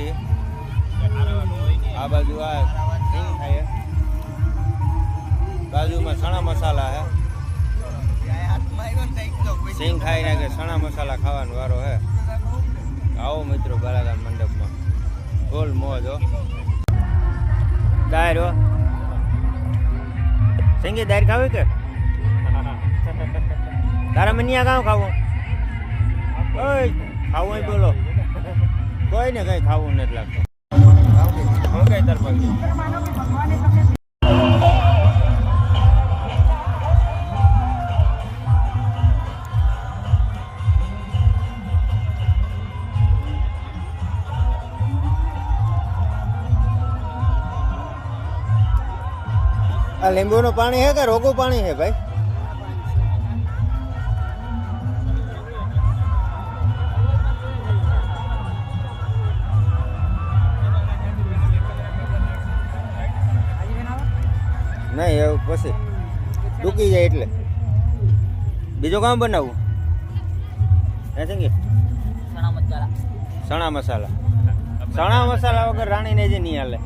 બાકી આ બાજુ આ સિંગ થાય બાજુમાં સણા મસાલા હે સિંગ ખાઈ નાખે સણા મસાલા ખાવાનો વારો હે આવો મિત્રો બરાબર મંડપમાં ફૂલ મોજ હો દાયરો સિંગી દાયર ખાવી કે તારા મનિયા કાં ખાવું ઓય ખાવું બોલો કોઈ ને કઈ ખાવું નથી લાગતું હું કઈ તાર પગી આ લીંબુનું પાણી હે કે રોગું પાણી હે ભાઈ નહીં એવું પછી ડૂકી જાય એટલે બીજું કામ બનાવવું હે સંગી સણા મસાલા વગર રાણીને જ નહીં હાલે